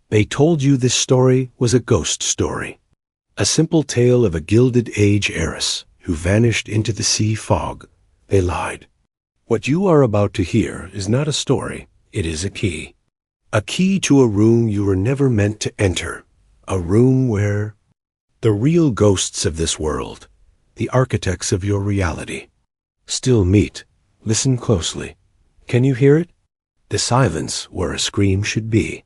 They told you this story was a ghost story, a simple tale of a Gilded Age heiress who vanished into the sea fog. They lied. What you are about to hear is not a story, it is a key. A key to a room you were never meant to enter, a room where the real ghosts of this world, the architects of your reality, still meet. Listen closely. Can you hear it? The silence where a scream should be.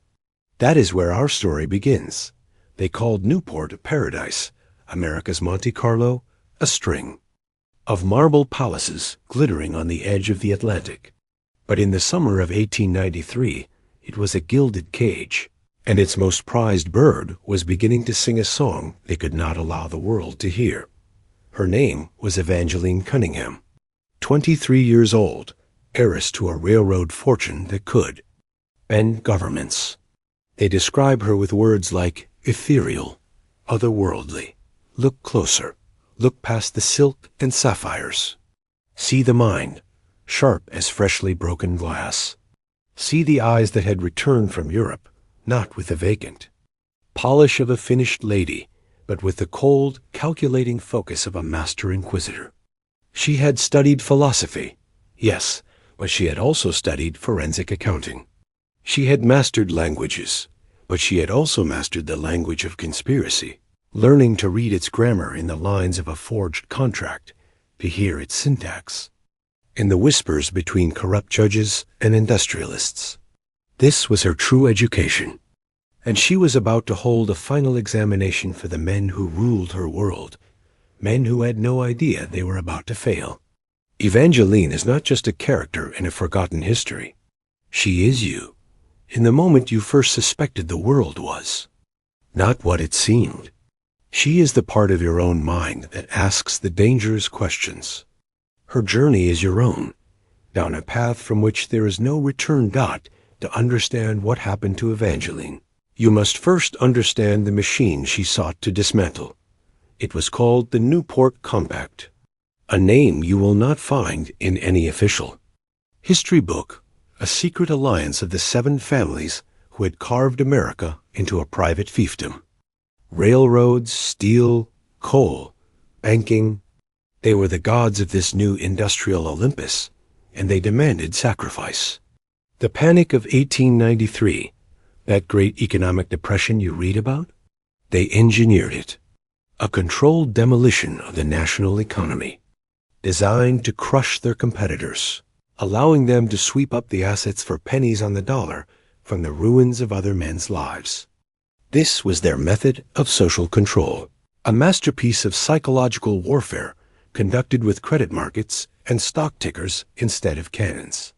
That is where our story begins. They called Newport a paradise, America's Monte Carlo a string of marble palaces glittering on the edge of the Atlantic. But in the summer of 1893, it was a gilded cage, and its most prized bird was beginning to sing a song they could not allow the world to hear. Her name was Evangeline Cunningham, 23 years old, heiress to a railroad fortune that could bend governments. They describe her with words like ethereal, otherworldly. Look closer. Look past the silk and sapphires. See the mind, sharp as freshly broken glass. See the eyes that had returned from Europe, not with the vacant polish of a finished lady, but with the cold, calculating focus of a master inquisitor. She had studied philosophy, yes, but she had also studied forensic accounting. She had mastered languages, but she had also mastered the language of conspiracy, learning to read its grammar in the lines of a forged contract, to hear its syntax in the whispers between corrupt judges and industrialists. This was her true education, and she was about to hold a final examination for the men who ruled her world, men who had no idea they were about to fail. Evangeline is not just a character in a forgotten history. She is you, in the moment you first suspected the world was not what it seemed. She is the part of your own mind that asks the dangerous questions. Her journey is your own, down a path from which there is no return dot to understand what happened to Evangeline. You must first understand the machine she sought to dismantle. It was called the Newport Compact, a name you will not find in any official history book, a secret alliance of the 7 families who had carved America into a private fiefdom. Railroads, steel, coal, banking, they were the gods of this new industrial Olympus, and they demanded sacrifice. The Panic of 1893, that great economic depression you read about, they engineered it. A controlled demolition of the national economy, designed to crush their competitors, allowing them to sweep up the assets for pennies on the dollar from the ruins of other men's lives. This was their method of social control, a masterpiece of psychological warfare conducted with credit markets and stock tickers instead of cannons.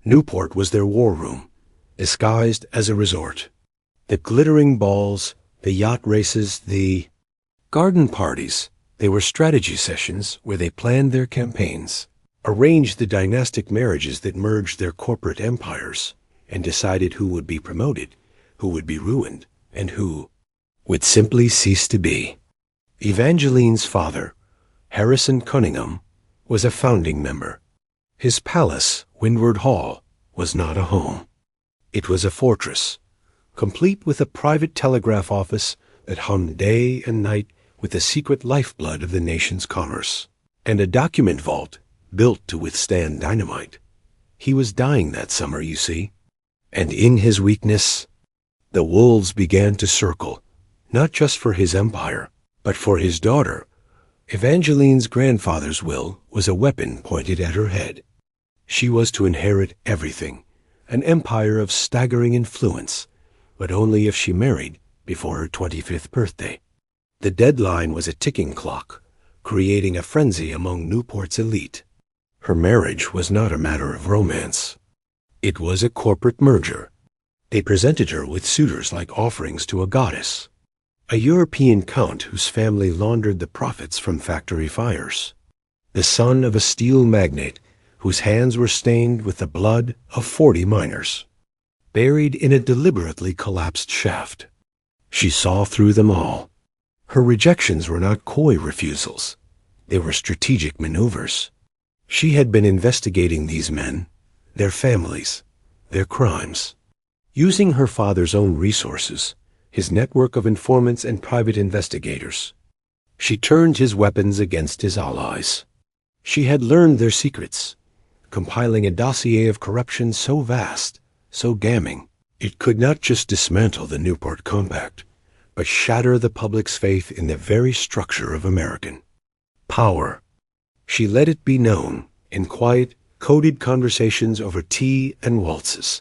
Newport was their war room, disguised as a resort. The glittering balls, the yacht races, the garden parties, they were strategy sessions where they planned their campaigns, arranged the dynastic marriages that merged their corporate empires, and decided who would be promoted, who would be ruined, and who would simply cease to be. Evangeline's father, Heiress Cunningham, was a founding member. His palace, Windward Hall, was not a home. It was a fortress, complete with a private telegraph office that hummed day and night with the secret lifeblood of the nation's commerce, and a document vault built to withstand dynamite. He was dying that summer, you see, and in his weakness, the wolves began to circle, not just for his empire, but for his daughter. Evangeline's grandfather's will was a weapon pointed at her head. She was to inherit everything, an empire of staggering influence, but only if she married before her 25th birthday. The deadline was a ticking clock, creating a frenzy among Newport's elite. Her marriage was not a matter of romance. It was a corporate merger. They presented her with suitors like offerings to a goddess, a European count whose family laundered the profits from factory fires, the son of a steel magnate whose hands were stained with the blood of 40 miners, buried in a deliberately collapsed shaft. She saw through them all. Her rejections were not coy refusals. They were strategic maneuvers. She had been investigating these men, their families, their crimes. Using her father's own resources, his network of informants and private investigators, she turned his weapons against his allies. She had learned their secrets, compiling a dossier of corruption so vast, so damning, it could not just dismantle the Newport Compact, but shatter the public's faith in the very structure of American power. She let it be known, in quiet, coded conversations over tea and waltzes,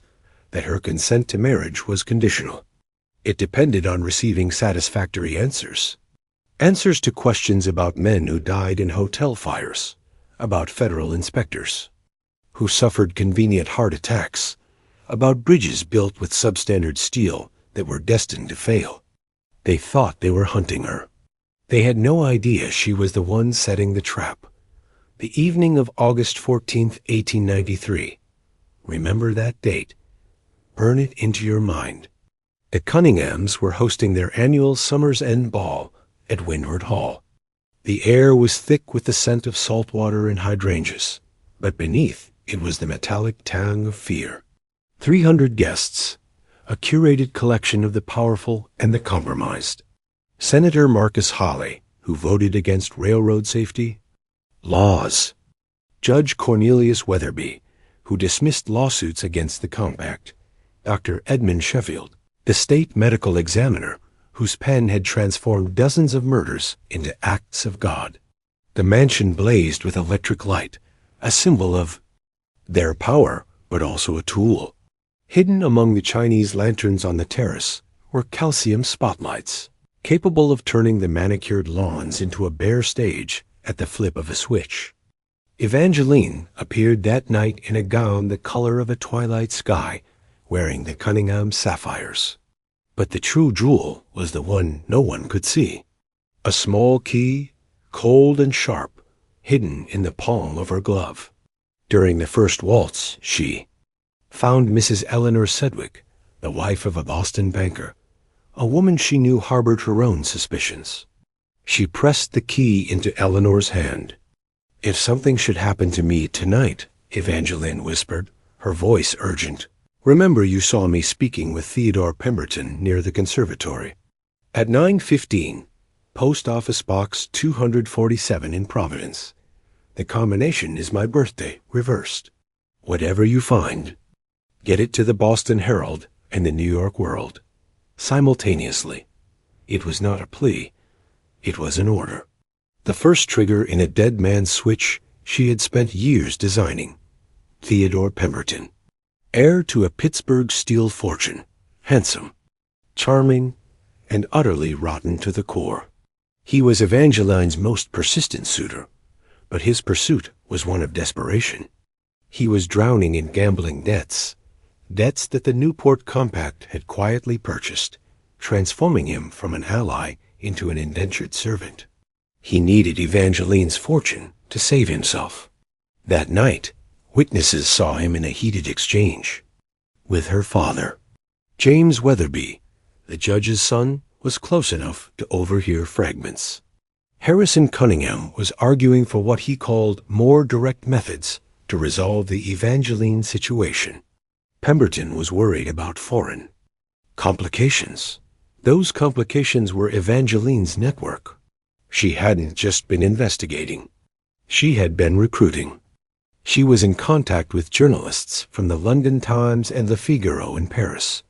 that her consent to marriage was conditional. It depended on receiving satisfactory answers. Answers to questions about men who died in hotel fires, about federal inspectors who suffered convenient heart attacks, about bridges built with substandard steel that were destined to fail. They thought they were hunting her. They had no idea she was the one setting the trap. The evening of August 14th, 1893. Remember that date. Burn it into your mind. The Cunninghams were hosting their annual Summer's End Ball at Windward Hall. The air was thick with the scent of salt water and hydrangeas, but beneath it was the metallic tang of fear. 300 guests, a curated collection of the powerful and the compromised. Senator Marcus Hawley, who voted against railroad safety laws. Judge Cornelius Weatherby, who dismissed lawsuits against the compact. Dr. Edmund Sheffield, the state medical examiner, whose pen had transformed dozens of murders into acts of God. The mansion blazed with electric light, a symbol of their power, but also a tool. Hidden among the Chinese lanterns on the terrace were calcium spotlights, capable of turning the manicured lawns into a bare stage at the flip of a switch. Evangeline appeared that night in a gown the color of a twilight sky, wearing the Cunningham sapphires. But the true jewel was the one no one could see. A small key, cold and sharp, hidden in the palm of her glove. During the first waltz, she found Mrs. Eleanor Sedgwick, the wife of a Boston banker, a woman she knew harbored her own suspicions. She pressed the key into Eleanor's hand. "If something should happen to me tonight," Evangeline whispered, her voice urgent, "remember you saw me speaking with Theodore Pemberton near the conservatory. At 9:15, Post Office Box 247 in Providence. The combination is my birthday, reversed. Whatever you find, get it to the Boston Herald and the New York World, simultaneously." It was not a plea. It was an order. The first trigger in a dead man's switch she had spent years designing. Theodore Pemberton, heir to a Pittsburgh steel fortune, handsome, charming, and utterly rotten to the core. He was Evangeline's most persistent suitor, but his pursuit was one of desperation. He was drowning in gambling debts that the Newport Compact had quietly purchased, transforming him from an ally into an indentured servant. He needed Evangeline's fortune to save himself. That night, witnesses saw him in a heated exchange with her father. James Weatherby, the judge's son, was close enough to overhear fragments. Harrison Cunningham was arguing for what he called more direct methods to resolve the Evangeline situation. Pemberton was worried about foreign complications. Those complications were Evangeline's network. She hadn't just been investigating. She had been recruiting. She was in contact with journalists from the London Times and Le Figaro in Paris.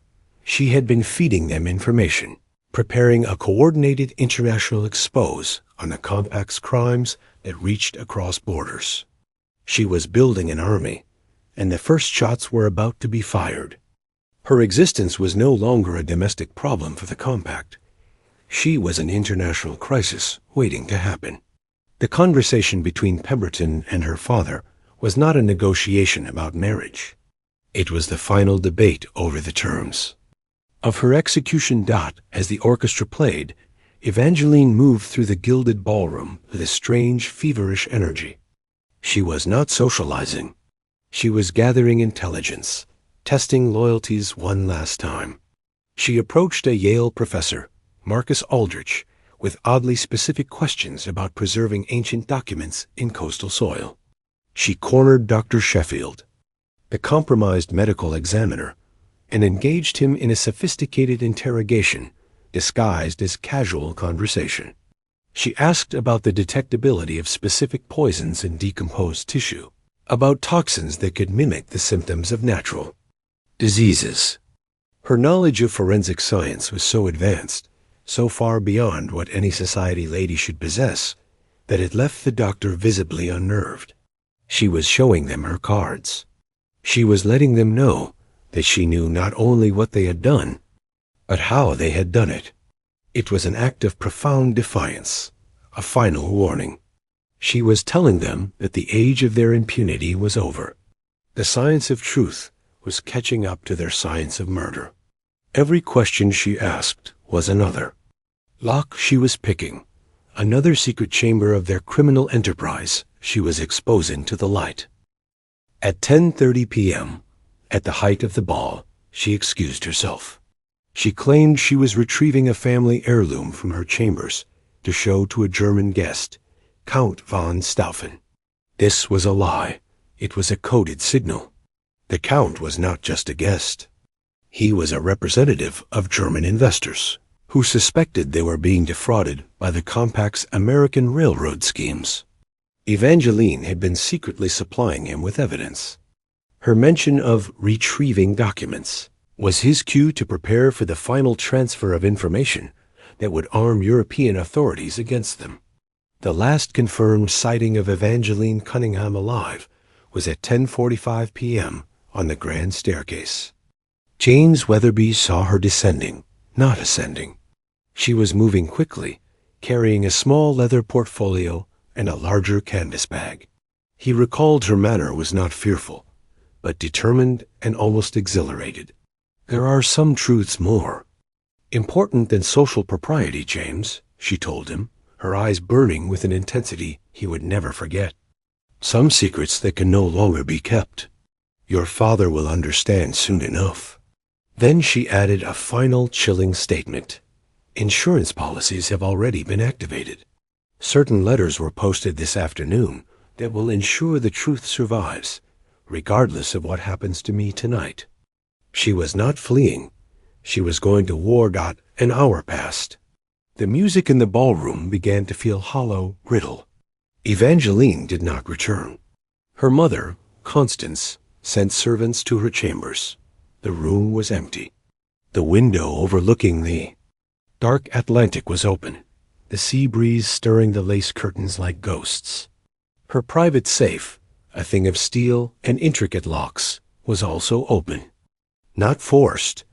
She had been feeding them information, preparing a coordinated international expose on the Compact's crimes that reached across borders. She was building an army, and the first shots were about to be fired. Her existence was no longer a domestic problem for the Compact. She was an international crisis waiting to happen. The conversation between Pemberton and her father was not a negotiation about marriage. It was the final debate over the terms. Of her execution dot as the orchestra played, Evangeline moved through the gilded ballroom with a strange, feverish energy. She was not socializing. She was gathering intelligence, testing loyalties one last time. She approached a Yale professor, Marcus Aldrich, with oddly specific questions about preserving ancient documents in coastal soil. She cornered Dr. Sheffield, the compromised medical examiner, and engaged him in a sophisticated interrogation disguised as casual conversation. She asked about the detectability of specific poisons in decomposed tissue, about toxins that could mimic the symptoms of natural diseases. Her knowledge of forensic science was so advanced, so far beyond what any society lady should possess, that it left the doctor visibly unnerved. She was showing them her cards. She was letting them know that she knew not only what they had done, but how they had done it. It was an act of profound defiance, a final warning. She was telling them that the age of their impunity was over. The science of truth was catching up to their science of murder. Every question she asked was another lock she was picking, another secret chamber of their criminal enterprise she was exposing to the light. At 10:30 p.m., at the height of the ball, she excused herself. She claimed she was retrieving a family heirloom from her chambers to show to a German guest, Count von Stauffen. This was a lie. It was a coded signal. The Count was not just a guest. He was a representative of German investors who suspected they were being defrauded by the compact's American railroad schemes. Evangeline had been secretly supplying him with evidence. Her mention of retrieving documents was his cue to prepare for the final transfer of information that would arm European authorities against them. The last confirmed sighting of Evangeline Cunningham alive was at 10:45 p.m. on the grand staircase. James Weatherby saw her descending, not ascending. She was moving quickly, carrying a small leather portfolio and a larger canvas bag. He recalled her manner was not fearful, but determined and almost exhilarated. There are some truths more important than social propriety, James, she told him, her eyes burning with an intensity he would never forget. Some secrets that can no longer be kept. Your father will understand soon enough. Then she added a final chilling statement. Insurance policies have already been activated. Certain letters were posted this afternoon that will ensure the truth survives, regardless of what happens to me tonight. She was not fleeing. She was going to war. An hour passed. The music in the ballroom began to feel hollow, brittle. Evangeline did not return. Her mother, Constance, sent servants to her chambers. The room was empty. The window overlooking the dark Atlantic was open, the sea breeze stirring the lace curtains like ghosts. Her private safe, a thing of steel and intricate locks, was also open. Not forced,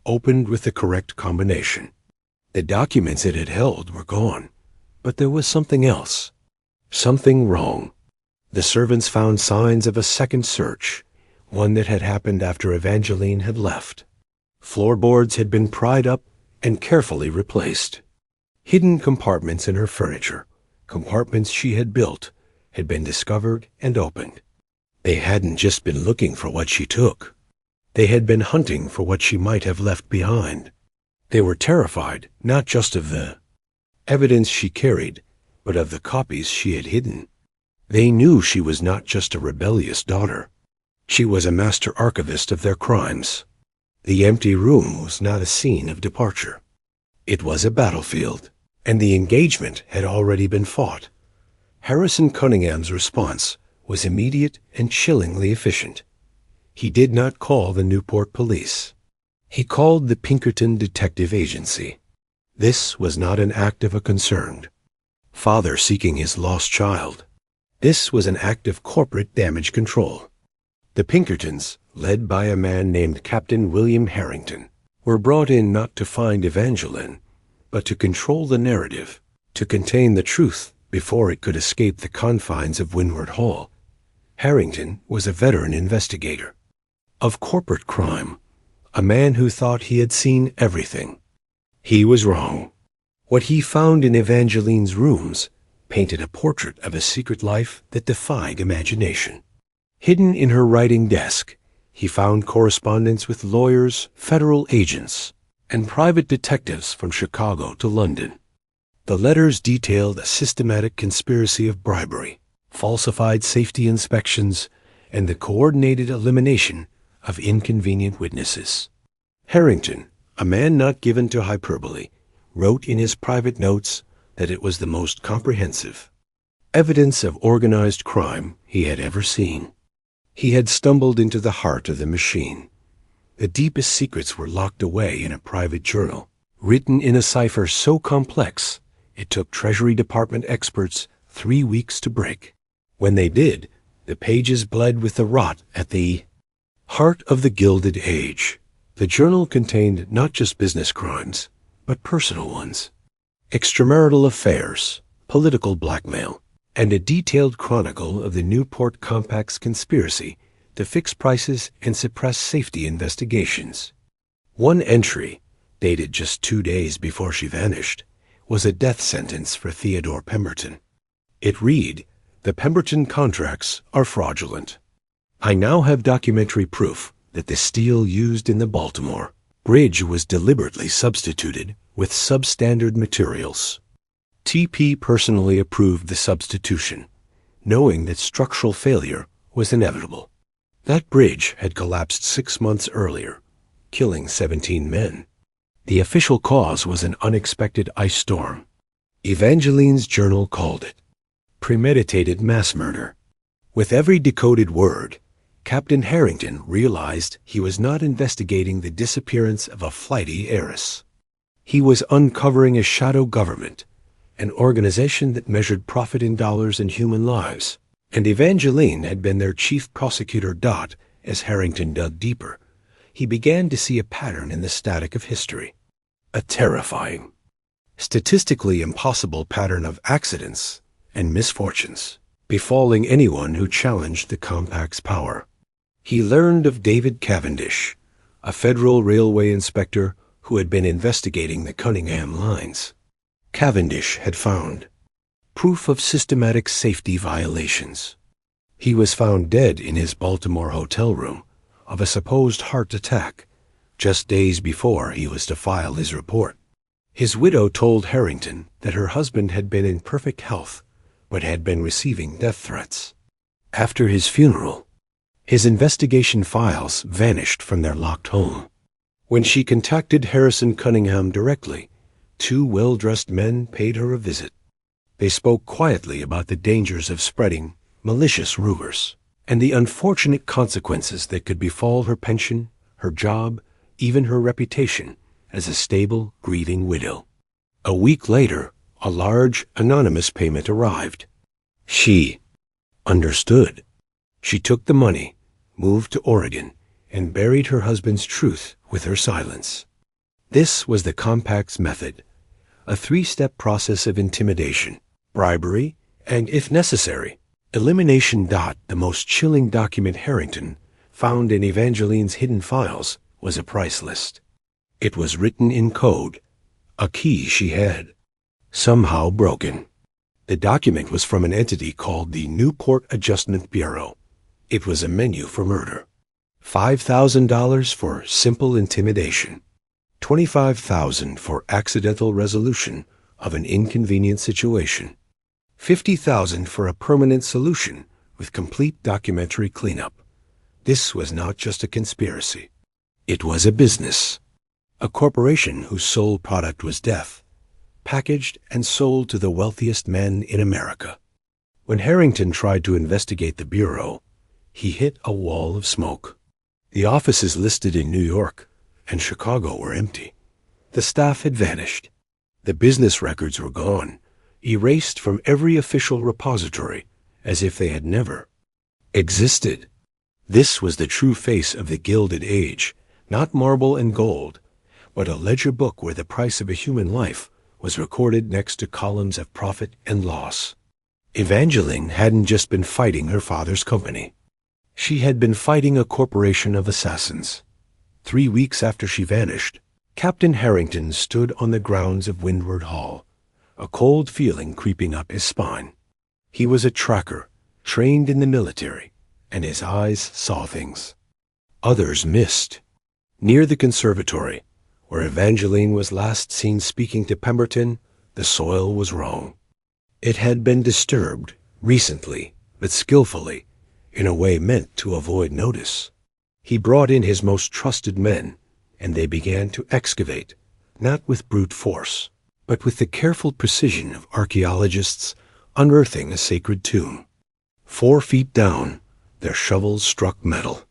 opened with the correct combination. The documents it had held were gone, but there was something else. Something wrong. The servants found signs of a second search, one that had happened after Evangeline had left. Floorboards had been pried up and carefully replaced. Hidden compartments in her furniture, compartments she had built, had been discovered and opened. They hadn't just been looking for what she took. They had been hunting for what she might have left behind. They were terrified not just of the evidence she carried, but of the copies she had hidden. They knew she was not just a rebellious daughter. She was a master archivist of their crimes. The empty room was not a scene of departure. It was a battlefield, and the engagement had already been fought. Harrison Cunningham's response was immediate and chillingly efficient. He did not call the Newport police. He called the Pinkerton Detective Agency. This was not an act of a concerned father seeking his lost child. This was an act of corporate damage control. The Pinkertons, led by a man named Captain William Harrington, were brought in not to find Evangeline, but to control the narrative, to contain the truth before it could escape the confines of Windward Hall. Harrington was a veteran investigator of corporate crime, a man who thought he had seen everything. He was wrong. What he found in Evangeline's rooms painted a portrait of a secret life that defied imagination. Hidden in her writing desk, he found correspondence with lawyers, federal agents, and private detectives from Chicago to London. The letters detailed a systematic conspiracy of bribery, falsified safety inspections, and the coordinated elimination of inconvenient witnesses. Harrington, a man not given to hyperbole, wrote in his private notes that it was the most comprehensive evidence of organized crime he had ever seen. He had stumbled into the heart of the machine. The deepest secrets were locked away in a private journal, written in a cipher so complex it took Treasury Department experts 3 weeks to break. When they did, the pages bled with the rot at the heart of the Gilded Age. The journal contained not just business crimes, but personal ones, extramarital affairs, political blackmail, and a detailed chronicle of the Newport Compact's conspiracy to fix prices and suppress safety investigations. One entry, dated just 2 days before she vanished, was a death sentence for Theodore Pemberton. It read, "The Pemberton contracts are fraudulent. I now have documentary proof that the steel used in the Baltimore Bridge was deliberately substituted with substandard materials. TP personally approved the substitution, knowing that structural failure was inevitable. That bridge had collapsed 6 months earlier, killing 17 men. The official cause was an unexpected ice storm. Evangeline's journal called it premeditated mass murder." With every decoded word, Captain Harrington realized he was not investigating the disappearance of a flighty heiress. He was uncovering a shadow government, an organization that measured profit in dollars and human lives. And Evangeline had been their chief prosecutor. As Harrington dug deeper, he began to see a pattern in the static of history. A terrifying, statistically impossible pattern of accidents and misfortunes befalling anyone who challenged the compact's power. He learned of David Cavendish, a federal railway inspector who had been investigating the Cunningham lines. Cavendish had found proof of systematic safety violations. He was found dead in his Baltimore hotel room of a supposed heart attack just days before he was to file his report. His widow told Harrington that her husband had been in perfect health but had been receiving death threats. After his funeral, his investigation files vanished from their locked home. When she contacted Harrison Cunningham directly, 2 well-dressed men paid her a visit. They spoke quietly about the dangers of spreading malicious rumors and the unfortunate consequences that could befall her pension, her job, even her reputation as a stable, grieving widow. A week later, a large, anonymous payment arrived. She understood. She took the money, moved to Oregon, and buried her husband's truth with her silence. This was the compact's method, a 3-step process of intimidation, bribery, and, if necessary, elimination. The most chilling document Harrington found in Evangeline's hidden files was a price list. It was written in code, a key she had somehow broken. The document was from an entity called the Newport Adjustment Bureau. It was a menu for murder. $5,000 for simple intimidation. $25,000 for accidental resolution of an inconvenient situation. $50,000 for a permanent solution with complete documentary cleanup. This was not just a conspiracy. It was a business. A corporation whose sole product was death, packaged and sold to the wealthiest men in America. When Harrington tried to investigate the Bureau, he hit a wall of smoke. The offices listed in New York and Chicago were empty. The staff had vanished. The business records were gone, erased from every official repository as if they had never existed. This was the true face of the Gilded Age, not marble and gold, but a ledger book where the price of a human life was recorded next to columns of profit and loss. Evangeline hadn't just been fighting her father's company. She had been fighting a corporation of assassins. 3 weeks after she vanished, Captain Harrington stood on the grounds of Windward Hall, a cold feeling creeping up his spine. He was a tracker, trained in the military, and his eyes saw things others missed. Near the conservatory, where Evangeline was last seen speaking to Pemberton, the soil was wrong. It had been disturbed, recently, but skillfully, in a way meant to avoid notice. He brought in his most trusted men and they began to excavate, not with brute force, but with the careful precision of archaeologists unearthing a sacred tomb. 4 feet down, their shovels struck metal.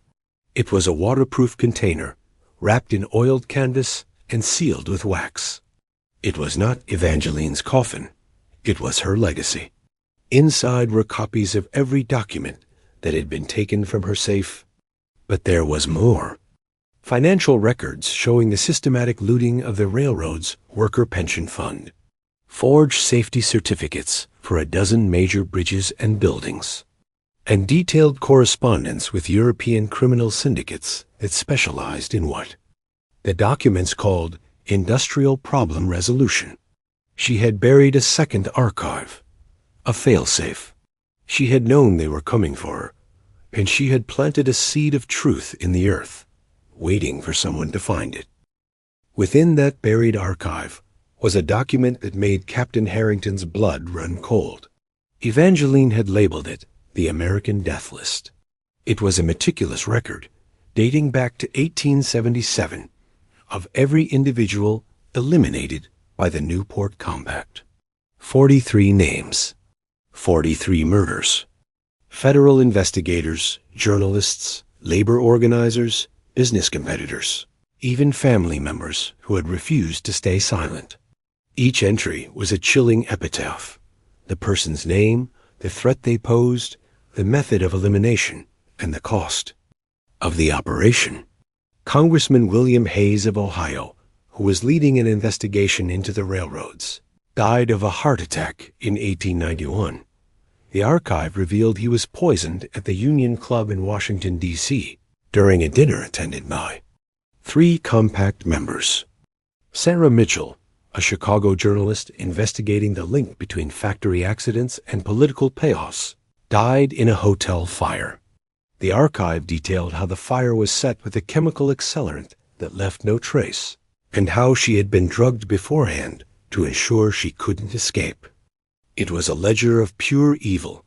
It was a waterproof container, wrapped in oiled canvas and sealed with wax. It was not Evangeline's coffin. It was her legacy. Inside were copies of every document that had been taken from her safe. But there was more. Financial records showing the systematic looting of the railroad's worker pension fund. Forged safety certificates for a dozen major bridges and buildings. And detailed correspondence with European criminal syndicates that specialized in what? The documents called Industrial Problem Resolution. She had buried a second archive, a failsafe. She had known they were coming for her, and she had planted a seed of truth in the earth, waiting for someone to find it. Within that buried archive was a document that made Captain Harrington's blood run cold. Evangeline had labeled it the American Death List. It was a meticulous record, dating back to 1877, of every individual eliminated by the Newport Compact. 43 names, 43 murders. Federal investigators, journalists, labor organizers, business competitors, even family members who had refused to stay silent. Each entry was a chilling epitaph. The person's name, the threat they posed, the method of elimination, and the cost of the operation. Congressman William Hayes of Ohio, who was leading an investigation into the railroads, died of a heart attack in 1891. The archive revealed he was poisoned at the Union Club in Washington, D.C., during a dinner attended by 3 Compact members. Sarah Mitchell, a Chicago journalist investigating the link between factory accidents and political payoffs, died in a hotel fire. The archive detailed how the fire was set with a chemical accelerant that left no trace, and how she had been drugged beforehand to ensure she couldn't escape. It was a ledger of pure evil,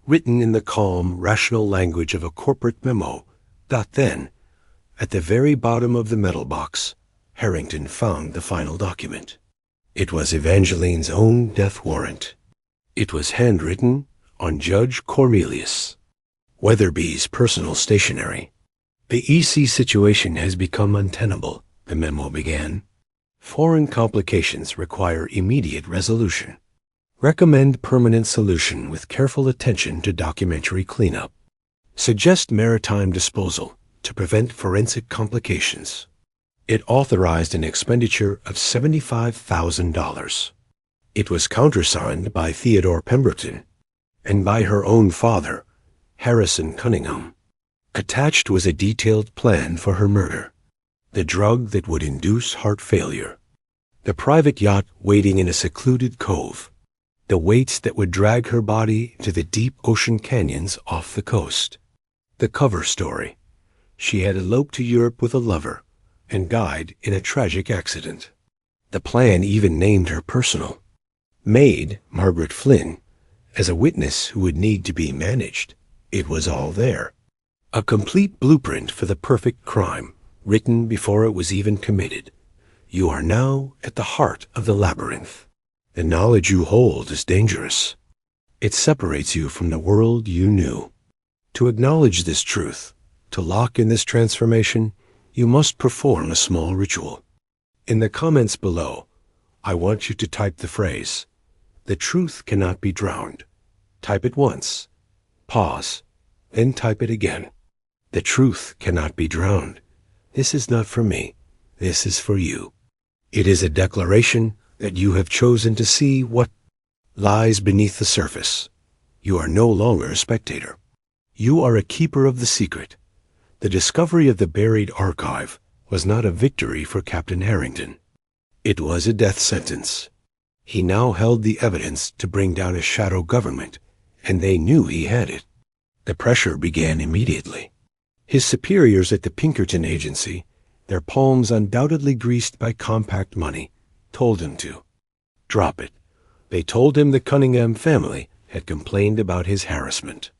written in the calm, rational language of a corporate memo. Then, at the very bottom of the metal box, Harrington found the final document. It was Evangeline's own death warrant. It was handwritten on Judge Cornelius Weatherby's personal stationery. The EC situation has become untenable, the memo began. Foreign complications require immediate resolution. Recommend permanent solution with careful attention to documentary cleanup. Suggest maritime disposal to prevent forensic complications. It authorized an expenditure of $75,000. It was countersigned by Theodore Pemberton and by her own father, Harrison Cunningham. Attached was a detailed plan for her murder, the drug that would induce heart failure, the private yacht waiting in a secluded cove, the weights that would drag her body to the deep ocean canyons off the coast. The cover story: she had eloped to Europe with a lover and died in a tragic accident. The plan even named her personal maid, Margaret Flynn, as a witness who would need to be managed. It was all there. A complete blueprint for the perfect crime, written before it was even committed. You are now at the heart of the labyrinth. The knowledge you hold is dangerous. It separates you from the world you knew. To acknowledge this truth, to lock in this transformation, you must perform a small ritual. In the comments below, I want you to type the phrase, "The truth cannot be drowned." Type it once, pause, then type it again. The truth cannot be drowned. This is not for me. This is for you. It is a declaration that you have chosen to see what lies beneath the surface. You are no longer a spectator. You are a keeper of the secret. The discovery of the buried archive was not a victory for Captain Harrington. It was a death sentence. He now held the evidence to bring down a shadow government, and they knew he had it. The pressure began immediately. His superiors at the Pinkerton Agency, their palms undoubtedly greased by compact money, told him to drop it. They told him the Cunningham family had complained about his harassment.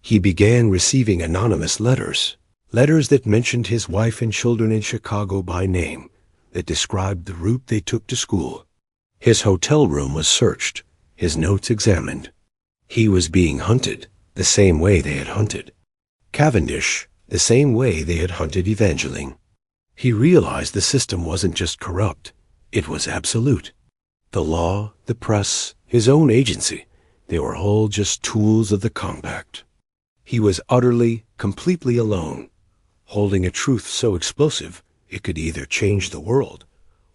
He began receiving anonymous letters. Letters that mentioned his wife and children in Chicago by name, that described the route they took to school. His hotel room was searched, his notes examined. He was being hunted the same way they had hunted Cavendish, the same way they had hunted Evangeline. He realized the system wasn't just corrupt, it was absolute. The law, the press, his own agency, they were all just tools of the compact. He was utterly, completely alone, holding a truth so explosive it could either change the world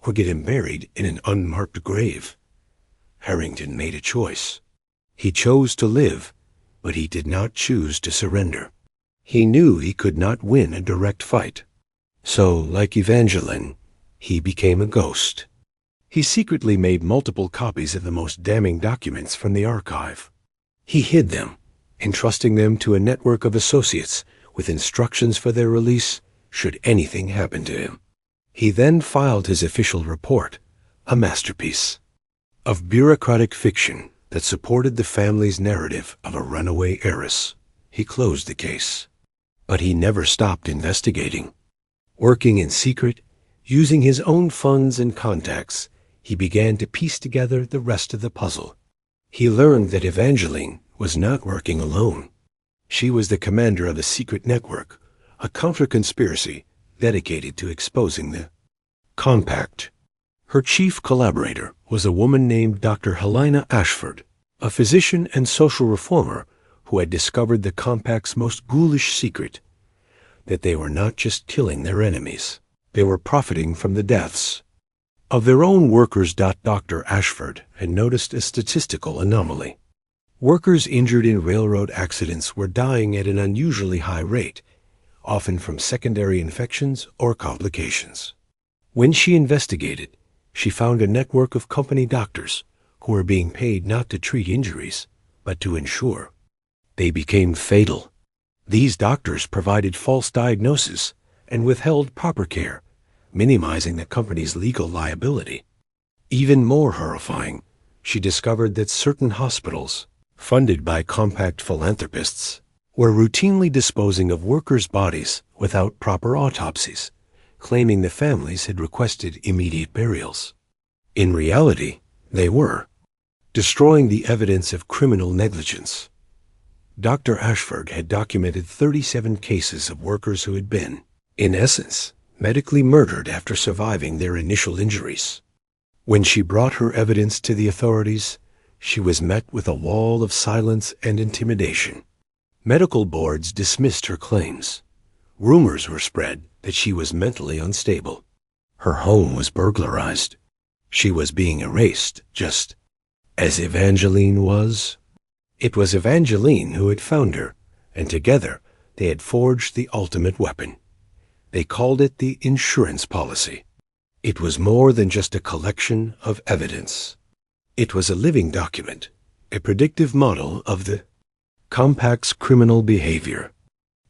or get him buried in an unmarked grave. Harrington made a choice. He chose to live, but he did not choose to surrender. He knew he could not win a direct fight. So, like Evangeline, he became a ghost. He secretly made multiple copies of the most damning documents from the archive. He hid them, entrusting them to a network of associates with instructions for their release should anything happen to him. He then filed his official report, a masterpiece of bureaucratic fiction that supported the family's narrative of a runaway heiress. He closed the case. But he never stopped investigating. Working in secret, using his own funds and contacts, he began to piece together the rest of the puzzle. He learned that Evangeline was not working alone. She was the commander of a secret network, a counter-conspiracy dedicated to exposing the compact. Her chief collaborator was a woman named Dr. Helena Ashford, a physician and social reformer who had discovered the compact's most ghoulish secret, that they were not just killing their enemies, they were profiting from the deaths of their own workers. Dr. Ashford had noticed a statistical anomaly. Workers injured in railroad accidents were dying at an unusually high rate, often from secondary infections or complications. When she investigated, she found a network of company doctors who were being paid not to treat injuries, but to ensure they became fatal. These doctors provided false diagnoses and withheld proper care, minimizing the company's legal liability. Even more horrifying, she discovered that certain hospitals, funded by compact philanthropists, were routinely disposing of workers' bodies without proper autopsies, claiming the families had requested immediate burials. In reality, they were destroying the evidence of criminal negligence. Dr. Ashford had documented 37 cases of workers who had been, in essence, medically murdered after surviving their initial injuries. When she brought her evidence to the authorities, she was met with a wall of silence and intimidation. Medical boards dismissed her claims. Rumors were spread that she was mentally unstable. Her home was burglarized. She was being erased, just as Evangeline was. It was Evangeline who had found her, and together they had forged the ultimate weapon. They called it the insurance policy. It was more than just a collection of evidence. It was a living document, a predictive model of the compact's criminal behavior.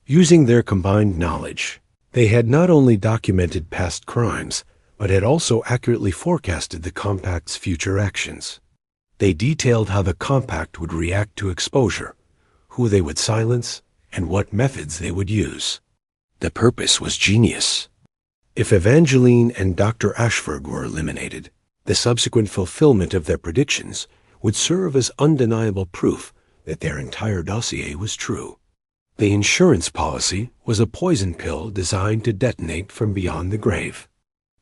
Using their combined knowledge, they had not only documented past crimes, but had also accurately forecasted the compact's future actions. They detailed how the compact would react to exposure, who they would silence, and what methods they would use. The purpose was genius. If Evangeline and Dr. Ashford were eliminated, the subsequent fulfillment of their predictions would serve as undeniable proof that their entire dossier was true. The insurance policy was a poison pill designed to detonate from beyond the grave.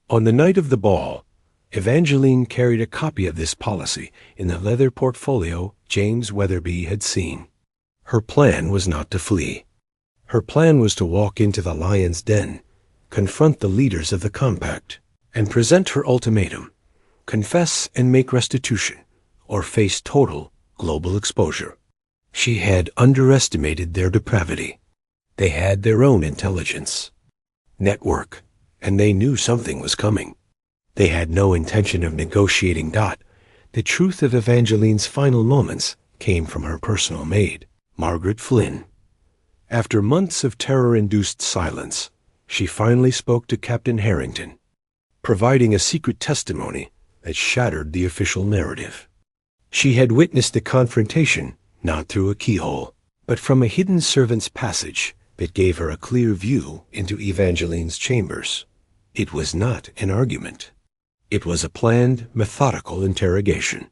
On the night of the ball, Evangeline carried a copy of this policy in the leather portfolio James Weatherby had seen. Her plan was not to flee. Her plan was to walk into the lion's den, confront the leaders of the compact, and present her ultimatum: confess and make restitution, or face total global exposure. She had underestimated their depravity. They had their own intelligence, network, and they knew something was coming. They had no intention of negotiating. The truth of Evangeline's final moments came from her personal maid, Margaret Flynn. After months of terror-induced silence, she finally spoke to Captain Harrington, providing a secret testimony that shattered the official narrative. She had witnessed the confrontation not through a keyhole, but from a hidden servant's passage It gave her a clear view into Evangeline's chambers. It was not an argument. It was a planned, methodical interrogation.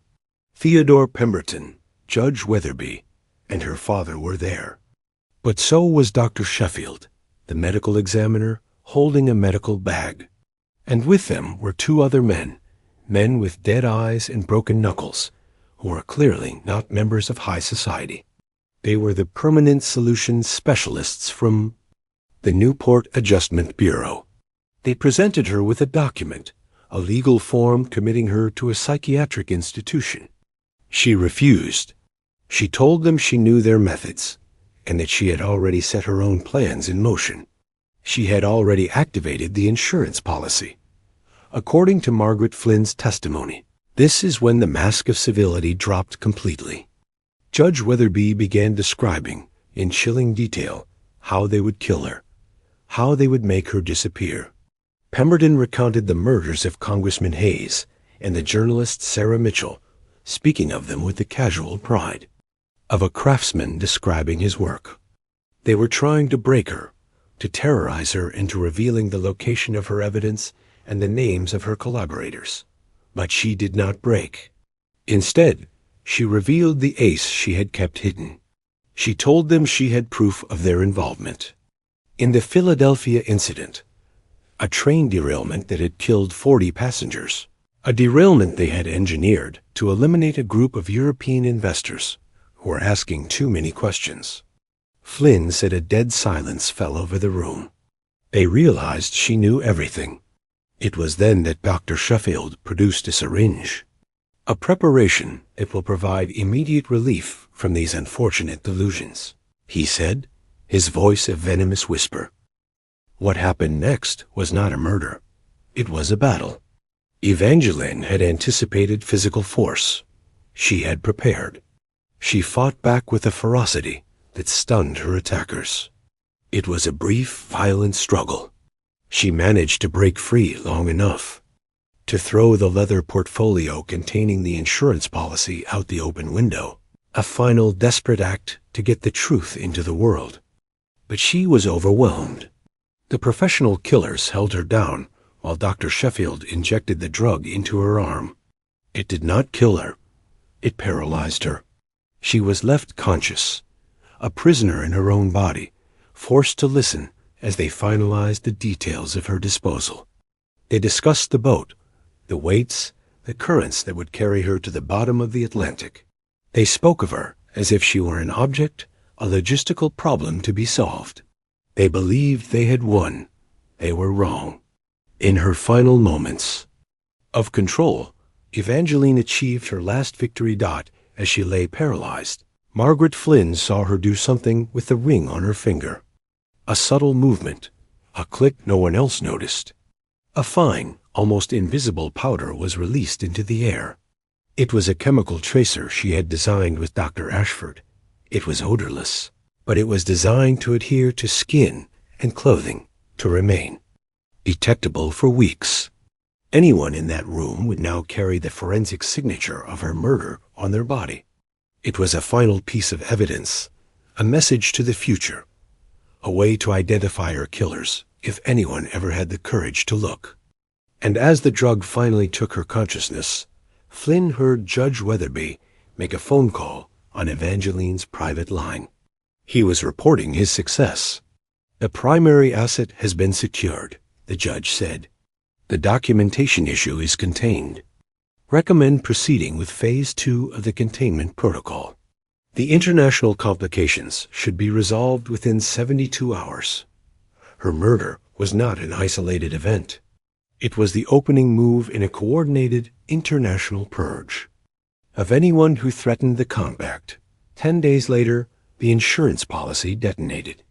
Theodore Pemberton, Judge Weatherby, and her father were there. But so was Dr. Sheffield, the medical examiner, holding a medical bag. And with them were two other men with dead eyes and broken knuckles, who were clearly not members of high society. They were the permanent solutions specialists from the Newport Adjustment Bureau. They presented her with a document, a legal form committing her to a psychiatric institution. She refused. She told them she knew their methods, and that she had already set her own plans in motion. She had already activated the insurance policy. According to Margaret Flynn's testimony, this is when the mask of civility dropped completely. Judge Weatherby began describing, in chilling detail, how they would kill her, how they would make her disappear. Pemberton recounted the murders of Congressman Hayes and the journalist Sarah Mitchell, speaking of them with the casual pride of a craftsman describing his work. They were trying to break her, to terrorize her into revealing the location of her evidence and the names of her collaborators. But she did not break. Instead, she revealed the ace she had kept hidden. She told them she had proof of their involvement. In the Philadelphia incident, a train derailment that had killed 40 passengers, a derailment they had engineered to eliminate a group of European investors who were asking too many questions. Flynn said a dead silence fell over the room. They realized she knew everything. It was then that Dr. Sheffield produced a syringe, a preparation that will provide immediate relief from these unfortunate delusions, he said, his voice a venomous whisper. What happened next was not a murder. It was a battle. Evangeline had anticipated physical force. She had prepared. She fought back with a ferocity that stunned her attackers. It was a brief, violent struggle. She managed to break free long enough to throw the leather portfolio containing the insurance policy out the open window, a final desperate act to get the truth into the world. But she was overwhelmed. The professional killers held her down while Dr. Sheffield injected the drug into her arm. It did not kill her. It paralyzed her. She was left conscious, a prisoner in her own body, forced to listen as they finalized the details of her disposal. They discussed the boat, the weights, the currents that would carry her to the bottom of the Atlantic. They spoke of her as if she were an object, a logistical problem to be solved. They believed they had won. They were wrong. In her final moments of control, Evangeline achieved her last victory dot as she lay paralyzed. Margaret Flynn saw her do something with the ring on her finger. A subtle movement, a click no one else noticed. A fine, almost invisible powder was released into the air. It was a chemical tracer she had designed with Dr. Ashford. It was odorless, but it was designed to adhere to skin and clothing, to remain detectable for weeks. Anyone in that room would now carry the forensic signature of her murder on their body. It was a final piece of evidence, a message to the future, a way to identify her killers if anyone ever had the courage to look. And as the drug finally took her consciousness, Flynn heard Judge Weatherby make a phone call on Evangeline's private line. He was reporting his success. The primary asset has been secured, the judge said. The documentation issue is contained. Recommend proceeding with Phase 2 of the containment protocol. The international complications should be resolved within 72 hours. Her murder was not an isolated event. It was the opening move in a coordinated international purge of anyone who threatened the compact. 10 days later, the insurance policy detonated.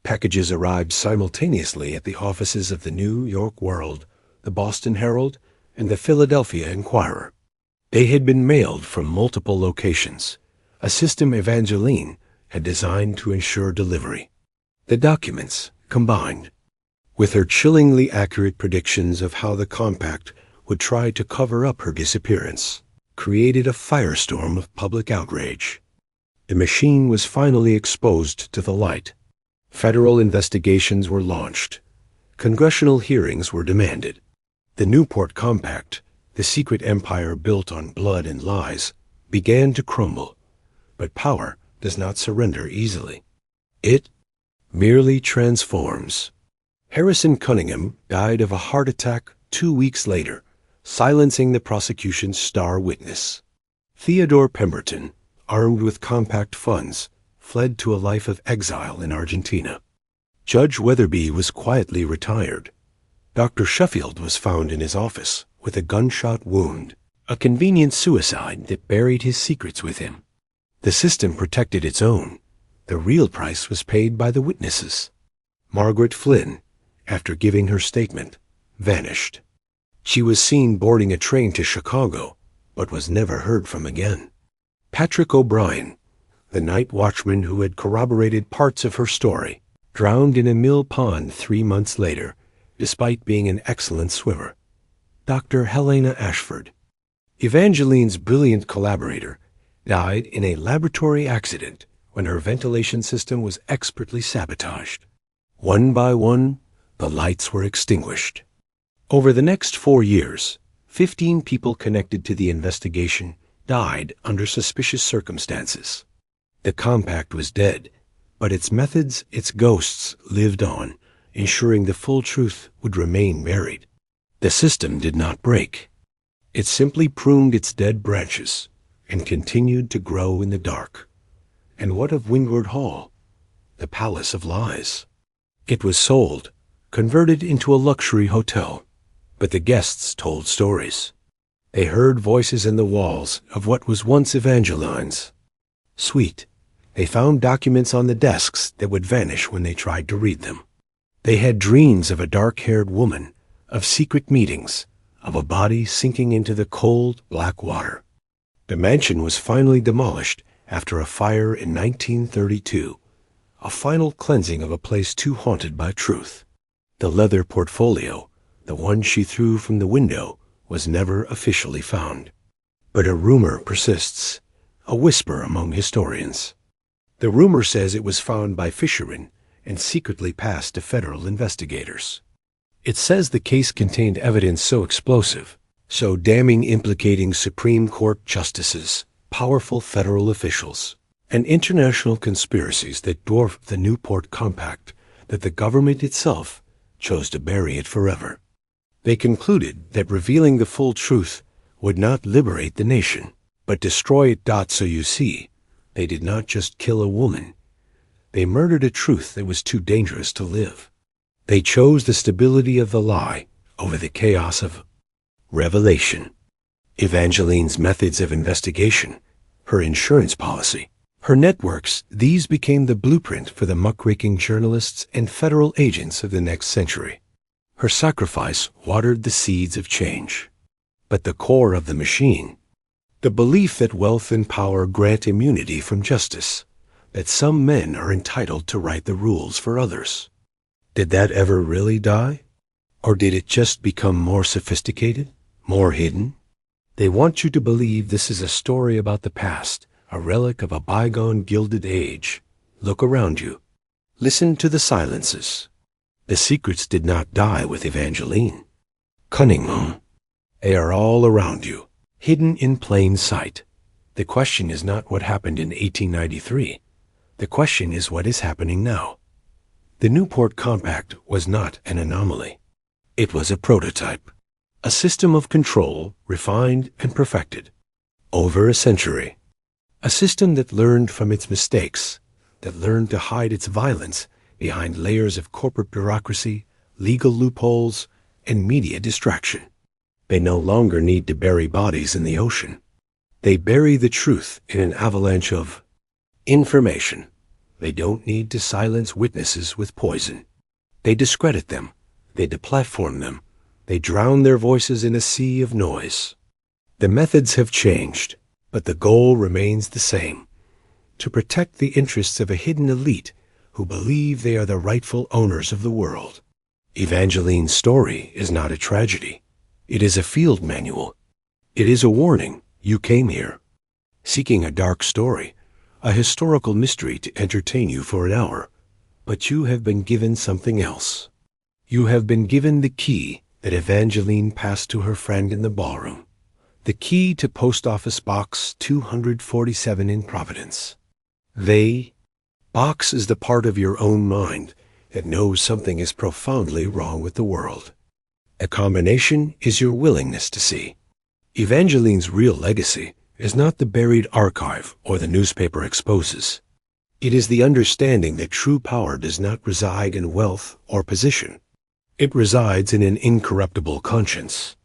Packages arrived simultaneously at the offices of the New York World, the Boston Herald, and the Philadelphia Inquirer. They had been mailed from multiple locations, a system Evangeline had designed to ensure delivery. The documents, combined with her chillingly accurate predictions of how the compact would try to cover up her disappearance, created a firestorm of public outrage. The machine was finally exposed to the light. Federal investigations were launched. Congressional hearings were demanded. The Newport Compact, the secret empire built on blood and lies, began to crumble. But power does not surrender easily. It merely transforms. Harrison Cunningham died of a heart attack 2 weeks later, silencing the prosecution's star witness. Theodore Pemberton, armed with compact funds, fled to a life of exile in Argentina. Judge Weatherby was quietly retired. Dr. Sheffield was found in his office with a gunshot wound, a convenient suicide that buried his secrets with him. The system protected its own. The real price was paid by the witnesses. Margaret Flynn, after giving her statement, vanished. She was seen boarding a train to Chicago, but was never heard from again. Patrick O'Brien, the night watchman who had corroborated parts of her story, drowned in a mill pond 3 months later, despite being an excellent swimmer. Dr. Helena Ashford, Evangeline's brilliant collaborator, died in a laboratory accident when her ventilation system was expertly sabotaged. One by one, the lights were extinguished. Over the next 4 years, 15 people connected to the investigation died under suspicious circumstances. The compact was dead, but its methods, its ghosts, lived on, ensuring the full truth would remain buried. The system did not break. It simply pruned its dead branches and continued to grow in the dark. And what of Windward Hall, the Palace of Lies? It was sold, converted into a luxury hotel, but the guests told stories. They heard voices in the walls of what was once Evangeline's. Sweet, they found documents on the desks that would vanish when they tried to read them. They had dreams of a dark-haired woman, of secret meetings, of a body sinking into the cold, black water. The mansion was finally demolished after a fire in 1932, a final cleansing of a place too haunted by truth. The leather portfolio, the one she threw from the window, was never officially found. But a rumor persists, a whisper among historians. The rumor says it was found by fishermen and secretly passed to federal investigators. It says the case contained evidence so explosive, so damning, implicating Supreme Court justices, powerful federal officials, and international conspiracies that dwarf the Newport Compact, that the government itself chose to bury it forever. They concluded that revealing the full truth would not liberate the nation, but destroy it. So you see, they did not just kill a woman. They murdered a truth that was too dangerous to live. They chose the stability of the lie over the chaos of revelation. Evangeline's methods of investigation, her insurance policy, her networks, these became the blueprint for the muckraking journalists and federal agents of the next century. Her sacrifice watered the seeds of change. But the core of the machine, the belief that wealth and power grant immunity from justice, that some men are entitled to write the rules for others. Did that ever really die? Or did it just become more sophisticated, more hidden? They want you to believe this is a story about the past, a relic of a bygone gilded age. Look around you. Listen to the silences. The secrets did not die with Evangeline. Cunningham. They are all around you, hidden in plain sight. The question is not what happened in 1893. The question is what is happening now. The Newport Compact was not an anomaly. It was a prototype, a system of control refined and perfected over a century. A system that learned from its mistakes, that learned to hide its violence behind layers of corporate bureaucracy, legal loopholes, and media distraction. They no longer need to bury bodies in the ocean. They bury the truth in an avalanche of information. They don't need to silence witnesses with poison. They discredit them. They deplatform them. They drown their voices in a sea of noise. The methods have changed, but the goal remains the same: to protect the interests of a hidden elite who believe they are the rightful owners of the world. Evangeline's story is not a tragedy. It is a field manual. It is a warning. You came here seeking a dark story, a historical mystery to entertain you for an hour. But you have been given something else. You have been given the key that Evangeline passed to her friend in the ballroom. The key to Post Office Box 247 in Providence. Box is the part of your own mind that knows something is profoundly wrong with the world. A combination is your willingness to see. Evangeline's real legacy is not the buried archive or the newspaper exposes. It is the understanding that true power does not reside in wealth or position. It resides in an incorruptible conscience,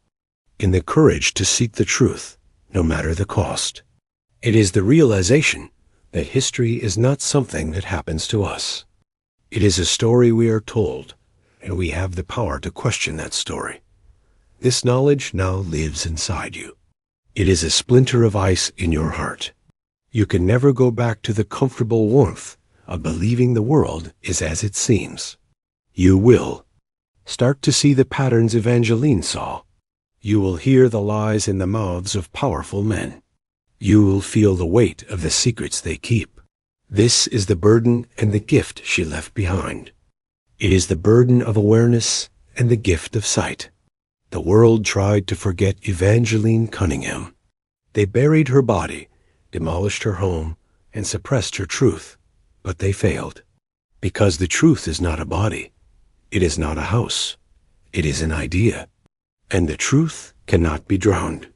in the courage to seek the truth, no matter the cost. It is the realization that history is not something that happens to us. It is a story we are told, and we have the power to question that story. This knowledge now lives inside you. It is a splinter of ice in your heart. You can never go back to the comfortable warmth of believing the world is as it seems. You will start to see the patterns Evangeline saw. You will hear the lies in the mouths of powerful men. You will feel the weight of the secrets they keep. This is the burden and the gift she left behind. It is the burden of awareness and the gift of sight. The world tried to forget Evangeline Cunningham. They buried her body, demolished her home, and suppressed her truth, but they failed. Because the truth is not a body. It is not a house. It is an idea. And the truth cannot be drowned.